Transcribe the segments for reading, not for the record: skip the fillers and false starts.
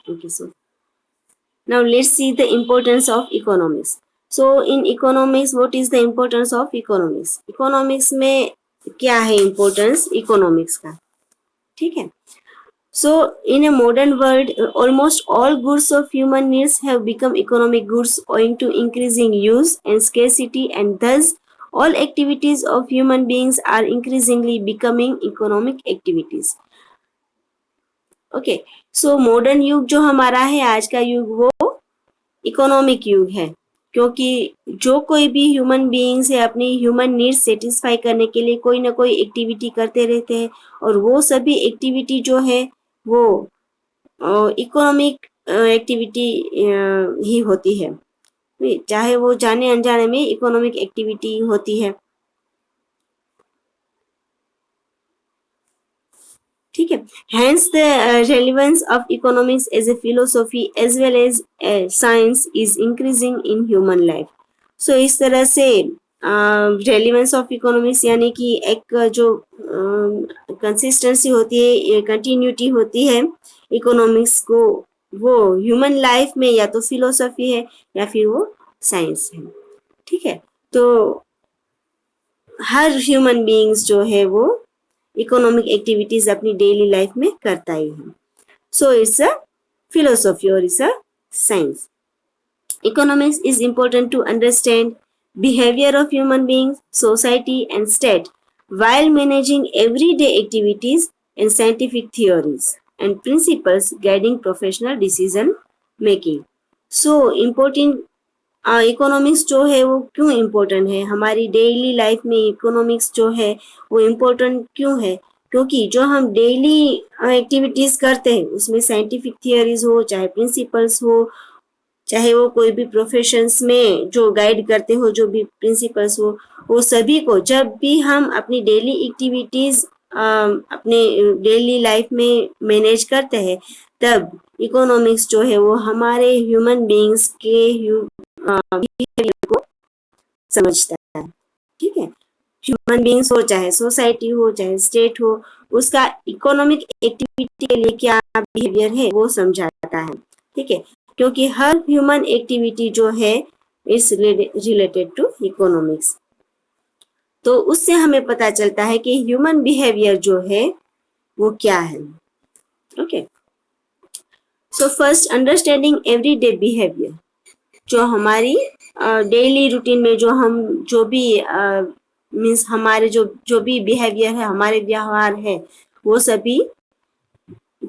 Okay, so now let's see the importance of economics. So in economics, what is the importance of economics? Economics में क्या है importance economics का? ठीक है. So in a modern world, almost all goods of human needs have become economic goods owing to increasing use and scarcity, and thus all activities of human beings are increasingly becoming economic activities. Okay, so modern युग जो हमारा है, आज का युग, वो economic युग है, क्योंकि जो कोई भी ह्यूमन बीइंग्स है अपनी ह्यूमन नीड्स सेटिस्फाई करने के लिए कोई ना कोई एक्टिविटी करते रहते हैं, और वो सभी एक्टिविटी जो है वो इकोनॉमिक एक्टिविटी ही होती है, चाहे वो जाने अनजाने में इकोनॉमिक एक्टिविटी होती है. ठीक है. Hence the relevance of economics as a philosophy as well as science is increasing in human life. So इस तरह से रेलिवेंस ऑफ इकोनॉमिक्स यानी कि एक जो कंसिस्टेंसी होती है, कंटिन्यूटी होती है इकोनॉमिक्स को, वो ह्यूमन लाइफ में या तो फिलोसफी है या फिर वो साइंस है. ठीक है. तो हर ह्यूमन बीइंग्स जो है वो इकोनॉमिक एक्टिविटीज अपनी डेली लाइफ में करता ही है. सो इट्स अ फिलोसॉफी और it's a science. Economics is important to understand behavior of human beings, society and state while managing everyday activities and scientific theories and principles guiding professional decision making. So important economics जो है वो क्यों important है हमारी daily life में. Economics जो है वो इम्पोर्टेंट क्यों है? क्योंकि जो हम डेली एक्टिविटीज करते हैं उसमें साइंटिफिक थियरीज हो, चाहे प्रिंसिपल्स हो, चाहे वो कोई भी प्रोफेशंस में जो गाइड करते हो, जो भी प्रिंसिपल्स हो, वो सभी को जब भी हम अपनी डेली एक्टिविटीज अपने डेली लाइफ में मैनेज करते हैं, तब इकोनॉमिक्स जो है वो हमारे ह्यूमन बीइंग्स के बिहेवियर को समझता है. ठीक है. ह्यूमन बीइंग्स हो, चाहे सोसाइटी हो, चाहे स्टेट हो, उसका इकोनॉमिक एक्टिविटी के लिए क्या बिहेवियर है वो समझाता है. ठीक है. क्योंकि हर ह्यूमन एक्टिविटी जो है इज रिलेटेड टू इकोनॉमिक्स. तो उससे हमें पता चलता है कि ह्यूमन बिहेवियर जो है वो क्या है. Okay. So first, understanding everyday behaviour. जो हमारी डेली रूटीन में जो भी मीन्स हमारे जो भी बिहेवियर है, हमारे व्यवहार है, वो सभी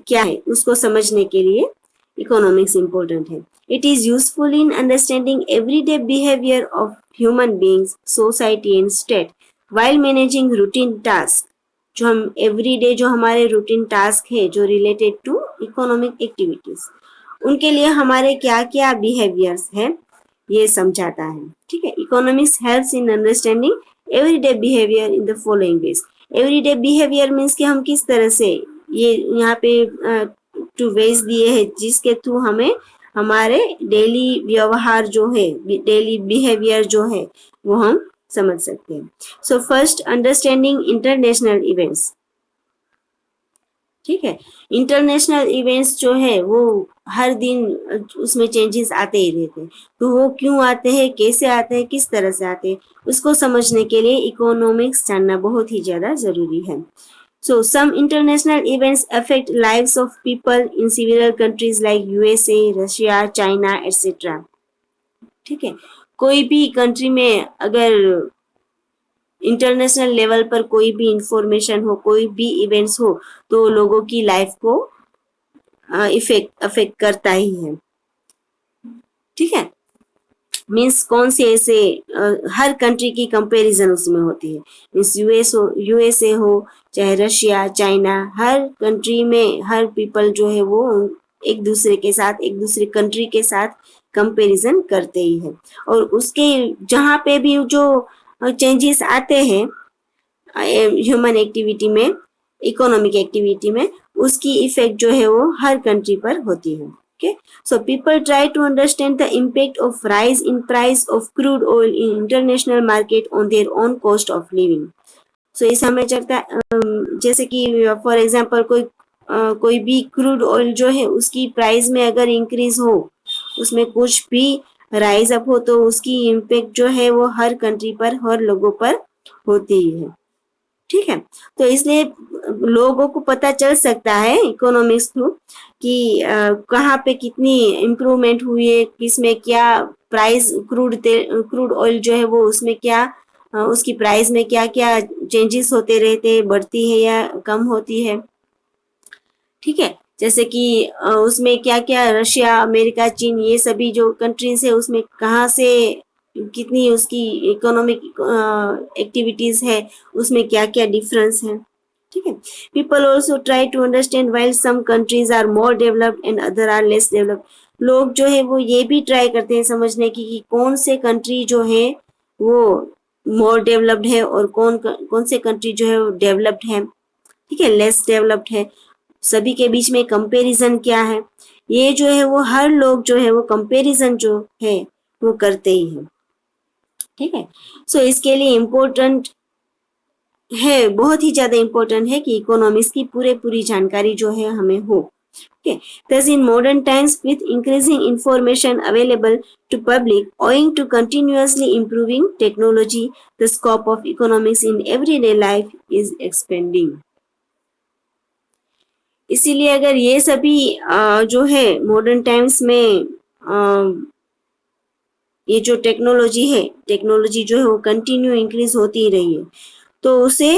क्या है उसको समझने के लिए इकोनॉमिक्स इम्पोर्टेंट है. It is useful in understanding everyday behaviour of human beings, society and state while managing routine task. जो हम एवरीडे जो हमारे रूटीन टास्क है जो रिलेटेड टू इकोनॉमिक एक्टिविटीज, उनके लिए हमारे क्या क्या बिहेवियर्स है ये समझाता है. ठीक है. Economics helps in understanding everyday behaviour in the following veg. Everyday behaviour means कि हम किस तरह से, ये यहाँ पे टू वेज दिए हैं जिसके थ्रू हमें हमारे डेली व्यवहार जो है, डेली बिहेवियर जो है वो हम समझ सकते हैं. So first, understanding international events. ठीक है. इंटरनेशनल इवेंट्स जो है वो हर दिन उसमें चेंजेस आते ही रहते हैं. तो वो क्यों आते हैं, कैसे आते हैं, किस तरह से आते हैं, उसको समझने के लिए इकोनॉमिक्स जानना बहुत ही ज़्यादा ज़रूरी है. So some international events affect lives of people in several countries like USA, Russia, China, etc. ठीक है. कोई भी कंट्री में अगर इंटरनेशनल लेवल पर कोई भी इंफॉर्मेशन हो, कोई भी इवेंट्स हो, तो लोगों की लाइफ को अफेक्ट करता ही है. ठीक है. मीन्स कौन से ऐसे हर कंट्री की कंपैरिजन उसमें होती है. मीन्स यूएसए हो, चाहे रशिया, चाइना, हर कंट्री में हर पीपल जो है वो एक दूसरे के साथ, एक दूसरे कंट्री के साथ कंपैरिजन करते ही है. और उसके जहाँ पे भी जो चेंजेस आते हैं ह्यूमन एक्टिविटी में, इकोनॉमिक एक्टिविटी में, उसकी इफेक्ट जो है वो हर कंट्री पर होती है. Okay, so people try to understand the impact of rise in price of crude oil in international market on their own cost of living. So इस हमें चलता है जैसे कि फॉर एग्जांपल कोई कोई भी क्रूड ऑयल जो है उसकी प्राइस में अगर इंक्रीज हो, उसमें कुछ भी राइज अप हो, तो उसकी इम्पेक्ट जो है वो हर कंट्री पर, हर लोगों पर होती ही है। ठीक है, तो इसलिए लोगों को पता चल सकता है इकोनॉमिक्स थ्रू कि कहाँ पे कितनी इम्प्रूवमेंट हुई है, किसमें क्या प्राइस, क्रूड ऑयल जो है वो उसमें क्या उसकी प्राइस में क्या क्या चेंजेस होते रहते हैं, बढ़ती है या कम होती है। ठीक है, जैसे कि उसमें क्या क्या रशिया, अमेरिका, चीन, ये सभी जो कंट्रीज है उसमें कहाँ से कितनी उसकी इकोनॉमिक एक्टिविटीज है, उसमें क्या क्या डिफरेंस है। ठीक है, people also try to understand while some countries are more developed and other are less developed. लोग जो है वो ये भी ट्राई करते हैं समझने की कि कौन से कंट्री जो है वो मोर डेवलप्ड है और कौन कौन से कंट्री जो है वो डेवलप्ड है, ठीक है, लेस डेवलप्ड है। सभी के बीच में कंपैरिजन क्या है, ये जो है वो हर लोग जो है वो कंपैरिजन जो है वो करते ही है। ठीक है, सो इसके लिए इम्पोर्टेंट है, बहुत ही ज्यादा इम्पोर्टेंट है कि इकोनॉमिक्स की पूरी जानकारी जो है हमें हो। Okay. Thus, in modern times, with increasing information available to public, owing to continuously improving technology, the scope of economics in everyday life is expanding. इसीलिए अगर ये सभी जो है मॉडर्न टाइम्स में ये जो टेक्नोलॉजी जो है वो कंटिन्यू इंक्रीज होती ही रही है, तो उसे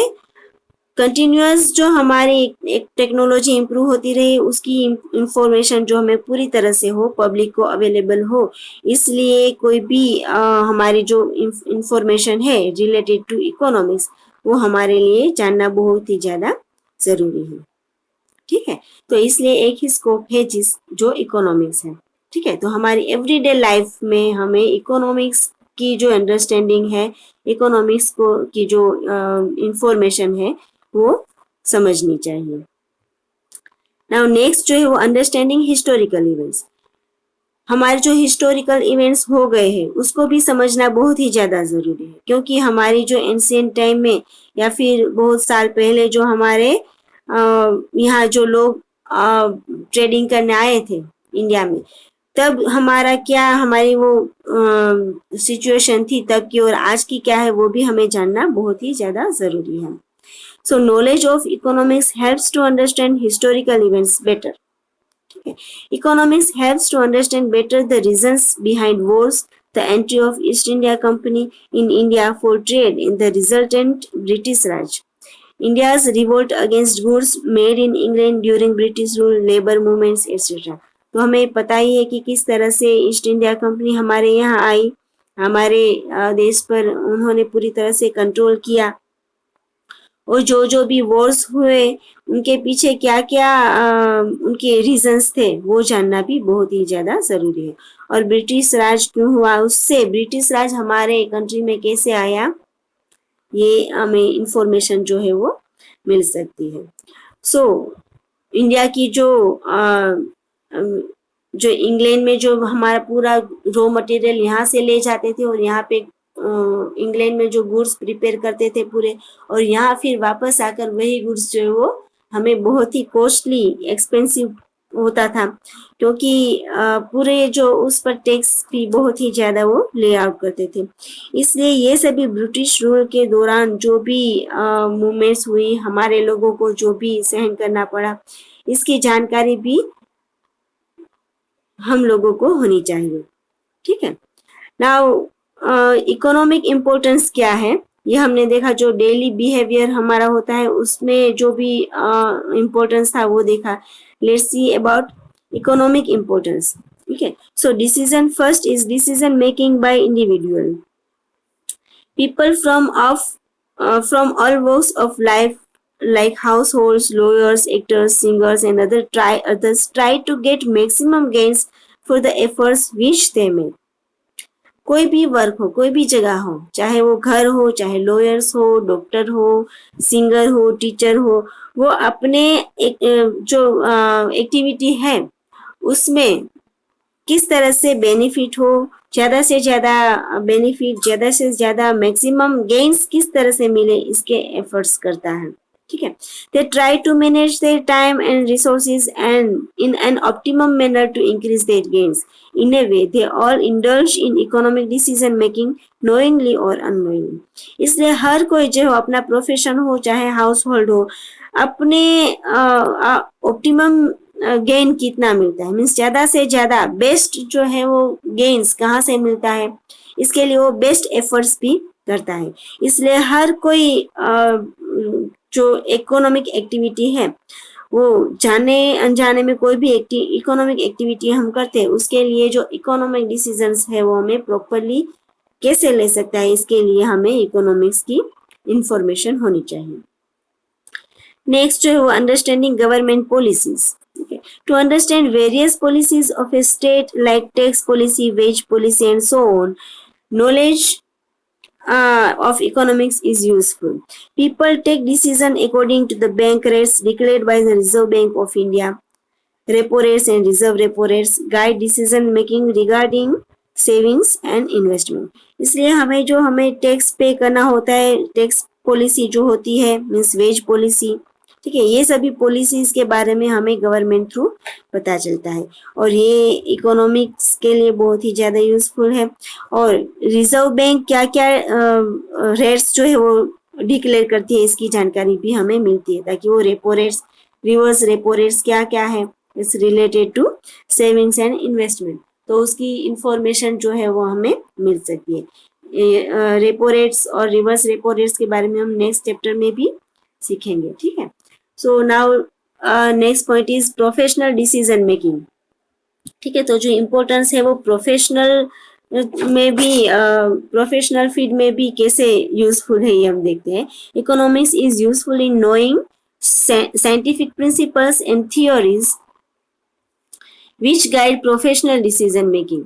कंटिन्यूअस जो हमारी एक टेक्नोलॉजी इंप्रूव होती रही, उसकी इंफॉर्मेशन जो हमें पूरी तरह से हो, पब्लिक को अवेलेबल हो। इसलिए कोई भी हमारी जो इंफॉर्मेशन है रिलेटेड टू इकोनॉमिक्स, वो हमारे लिए जानना बहुत ही ज़्यादा ज़रूरी है। ठीक है, तो इसलिए एक ही स्कोप है जो इकोनॉमिक्स है। ठीक है, तो हमारी एवरीडे लाइफ में हमें इकोनॉमिक्स की जो अंडरस्टैंडिंग है, इकोनॉमिक्स को की जो इंफॉर्मेशन है वो समझनी चाहिए। नाउ नेक्स्ट जो है वो अंडरस्टैंडिंग हिस्टोरिकल इवेंट्स। हमारे जो हिस्टोरिकल इवेंट्स हो गए हैं उसको भी समझना बहुत ही ज़्यादा ज़रूरी है, क्योंकि हमारी जो एंशिएंट टाइम में या फिर बहुत साल पहले जो हमारे यहाँ जो लोग ट्रेडिंग करने आए थे इंडिया में, तब हमारा क्या, हमारी वो सिचुएशन थी तब की और आज की क्या है, वो भी हमें जानना बहुत ही ज़्यादा ज़रूरी है। So knowledge of economics helps to understand historical events better. Economics helps to understand better the reasons behind wars, the entry of East India Company in India for trade in the resultant British Raj, India's revolt against goods made in England during British rule, labor movements, etc. तो हमें पता ही है कि किस तरह से east India company हमारे यहाँ आई, हमारे देश पर उन्होंने पूरी तरह से कंट्रोल किया, और जो भी वॉर्स हुए उनके पीछे क्या क्या उनके रीजंस थे वो जानना भी बहुत ही ज़्यादा ज़रूरी है। और ब्रिटिश राज क्यों हुआ, उससे ब्रिटिश राज हमारे कंट्री में कैसे आया, ये हमें इंफॉर्मेशन जो है वो मिल सकती है। सो इंडिया की जो इंग्लैंड में जो हमारा पूरा रॉ मटेरियल यहाँ से ले जाते थे और यहाँ पे इंग्लैंड में जो गुड्स प्रिपेयर करते थे पूरे, और यहाँ फिर वापस आकर वही गुड्स जो है वो हमें बहुत ही कॉस्टली, एक्सपेंसिव होता था, क्योंकि पूरे जो उस पर टैक्स भी बहुत ही ज़्यादा वो ले आउट करते थे। इसलिए ये सभी ब्रिटिश रूल के दौरान जो भी मूवमेंट्स हुई, हमारे लोगों को जो भी सहन करना पड़ा, इसकी जानकारी भी हम लोगों को होनी चाहिए। ठीक है, नाउ इकोनॉमिक इम्पोर्टेंस क्या है, ये हमने देखा। जो डेली बिहेवियर हमारा होता है उसमें जो भी इम्पोर्टेंस था वो देखा। Let's see about economic importance. ठीक है, so decision first is decision making by individual people from all walks of life, like households, lawyers, actors, singers, and others try to get maximum gains for the efforts which they make. कोई भी work हो, कोई भी जगह हो, चाहे वो घर हो, चाहे लॉयर्स हो, डॉक्टर हो, सिंगर हो, टीचर हो, वो अपने जो एक्टिविटी है उसमें किस तरह से बेनिफिट हो, ज़्यादा से ज़्यादा बेनिफिट, ज़्यादा से ज़्यादा मैक्सिमम गेन्स किस तरह से मिले, इसके एफर्ट्स करता है। ठीक है. They try to manage their time and resources and in an optimum manner to increase their gains. In a way they all indulge in economic decision making knowingly और अननोइंगली. इसलिए हर कोई जो हो, अपना प्रोफेशन हो चाहे हाउस होल्ड हो, अपने ऑप्टिमम गेन कितना मिलता है, मीन्स ज्यादा से ज्यादा बेस्ट जो है वो गेन्स कहाँ से मिलता है, इसके लिए वो बेस्ट एफर्ट्स भी करता है. इसलिए हर कोई जो इकोनॉमिक एक्टिविटी है वो जाने अनजाने में कोई भी इकोनॉमिक एक्टिविटी हम करते हैं, उसके लिए जो इकोनॉमिक डिसीजंस है वो हमें प्रॉपरली कैसे ले सकता है, इसके लिए हमें इकोनॉमिक्स की इंफॉर्मेशन होनी चाहिए. नेक्स्ट जो है वो understanding government policies. To understand various policies of a state like tax policy, wage policy, and so on, knowledge of economics is useful. People take decision according to the bank rates declared by the Reserve Bank of India. Repo rates and reserve repo rates guide decision making regarding savings and investment. इसलिए हमें tax पे करना होता है, tax policy जो होती है means veg policy, ठीक है, ये सभी पॉलिसीज के बारे में हमें गवर्नमेंट थ्रू पता चलता है और ये इकोनॉमिक्स के लिए बहुत ही ज़्यादा यूजफुल है. और रिजर्व बैंक क्या क्या रेट्स जो है वो डिक्लेयर करती है, इसकी जानकारी भी हमें मिलती है, ताकि वो repo rates, reverse repo rates क्या क्या है it's related to savings and investment, तो उसकी इंफॉर्मेशन जो है वो हमें मिल सकती है. रेपो रेट्स और रिवर्स रेपो रेट्स के बारे में हम नेक्स्ट चैप्टर में भी सीखेंगे. ठीक है. So now next point is professional decision making. ठीक है, तो जो इम्पोर्टेंस है वो प्रोफेशनल में भी प्रोफेशनल फील्ड में भी कैसे यूजफुल है ये हम देखते हैं. Economics is useful in knowing scientific principles and theories which guide professional decision making.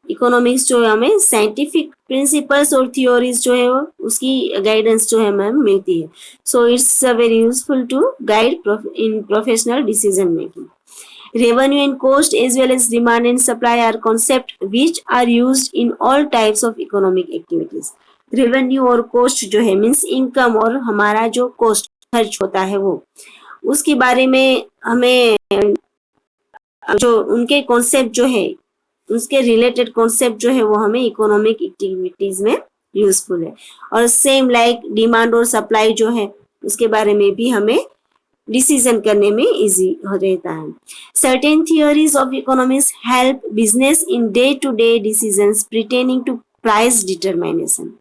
Economics जो है हमें साइंटिफिक प्रिंसिपल्स और थियोरीज जो है वो उसकी गाइडेंस जो है हमें मिलती है. So it's very useful to guide in professional decision making. Revenue and cost as well as demand and supply are concepts which are used in all types of economic activities. Revenue और cost जो है means income और हमारा जो cost खर्च होता है वो, उसके बारे में हमें जो उनके कॉन्सेप्ट जो है उसके रिलेटेड कॉन्सेप्ट जो है वो हमें इकोनॉमिक एक्टिविटीज में यूजफुल है. और सेम लाइक डिमांड और सप्लाई जो है उसके बारे में भी हमें डिसीजन करने में इजी हो रहता है. Certain theories of economics help business in day to day decisions pertaining to price determination,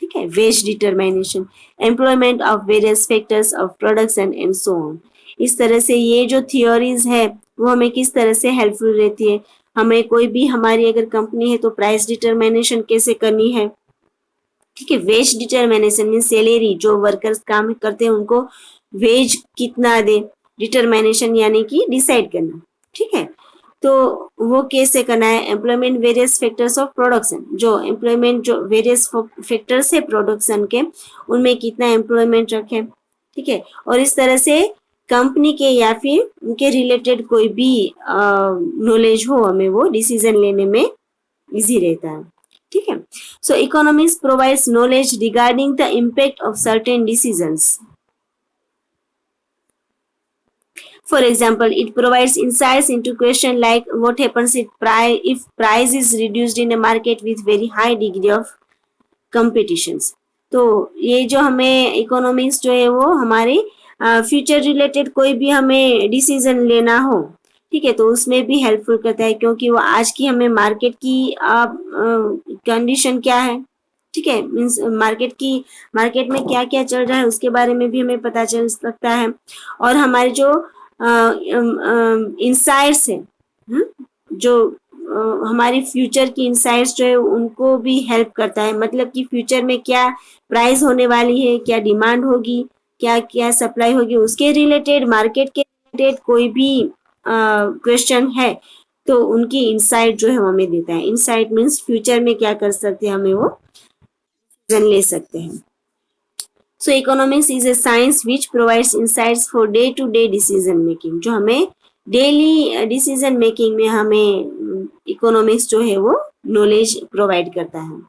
ठीक है, wage determination, employment of various factors of production and so on. इस तरह से ये जो थियोरीज है वो हमें किस तरह से हेल्पफुल रहती है. हमें कोई भी हमारी अगर कंपनी है तो प्राइस डिटरमिनेशन कैसे करनी है, ठीक है. वेज डिटरमिनेशन मीन सैलरी, जो वर्कर्स काम करते हैं उनको वेज कितना दे, डिटरमिनेशन यानी कि डिसाइड करना, ठीक है. तो वो कैसे करना है. Employment various factors of production, जो एम्प्लॉयमेंट जो वेरियस फैक्टर्स है प्रोडक्शन के उनमें कितना एम्प्लॉयमेंट रखें, ठीक है. और इस तरह से कंपनी के या फिर उनके रिलेटेड कोई भी नॉलेज हो हमें वो डिसीजन लेने में इजी रहता है, ठीक है. So economics provides knowledge regarding the impact of certain decisions. For example, it provides insights into question like what happens if price is reduced in a market with very high degree of competitions. तो ये जो हमें economics जो है वो हमारे future related कोई भी हमें डिसीजन लेना हो, ठीक है, तो उसमें भी हेल्पफुल करता है, क्योंकि वो आज की हमें मार्केट की कंडीशन क्या है, ठीक है, मीन्स मार्केट में क्या क्या चल रहा है उसके बारे में भी हमें पता चल सकता है. और हमारे जो इंसाइट्स है, जो हमारी फ्यूचर की इंसाइट्स जो है उनको भी हेल्प करता है. मतलब कि फ्यूचर में क्या प्राइस होने वाली है, क्या डिमांड होगी, क्या क्या सप्लाई होगी, उसके रिलेटेड मार्केट के रिलेटेड कोई भी क्वेश्चन है तो उनकी इंसाइट जो है हमें देता है. इंसाइट मीन्स फ्यूचर में क्या कर सकते हैं हमें वो डिसीजन ले सकते हैं. So economics is a science which provides insights for day-to-day decision making. जो हमें डेली डिसीजन मेकिंग में हमें इकोनॉमिक्स जो है वो नॉलेज प्रोवाइड करता है.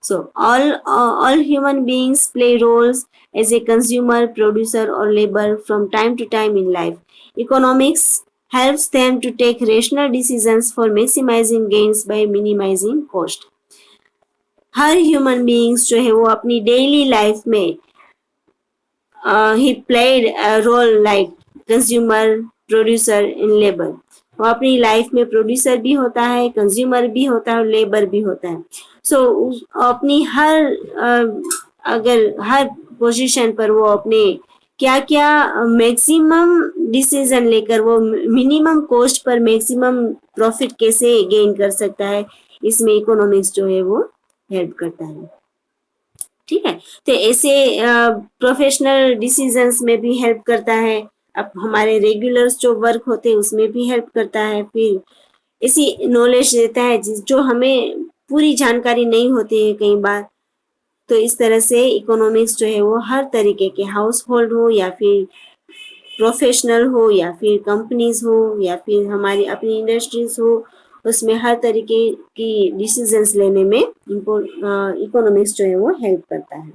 So all human beings play roles as a consumer, producer, or labor from time to time in life. Economics helps them to take rational decisions for maximizing gains by minimizing cost. हर human beings जो है वो अपनी daily life में ही played role like consumer, producer in labour. वो अपनी life में प्रोड्यूसर भी होता है, कंज्यूमर भी होता है और लेबर भी होता है. सो अपनी हर अगर हर पोजीशन पर वो अपने क्या क्या मैक्सिमम डिसीजन लेकर वो minimum cost per maximum profit कैसे गेन कर सकता है, इसमें इकोनॉमिक्स जो है वो हेल्प करता है. ठीक है, तो ऐसे प्रोफेशनल डिसीजंस में भी हेल्प करता है. अब हमारे रेगुलर्स जो वर्क होते हैं उसमें भी हेल्प करता है. फिर ऐसी नॉलेज देता है जो हमें पूरी जानकारी नहीं होती है कई बार. तो इस तरह से इकोनॉमिक्स जो है वो हर तरीके के, हाउस होल्ड हो या फिर प्रोफेशनल हो या फिर कंपनीज हो या फिर हमारी अपनी इंडस्ट्रीज हो, उसमें हर तरीके की डिसीजंस लेने में इकोनॉमिक्स जो है वो हेल्प करता है.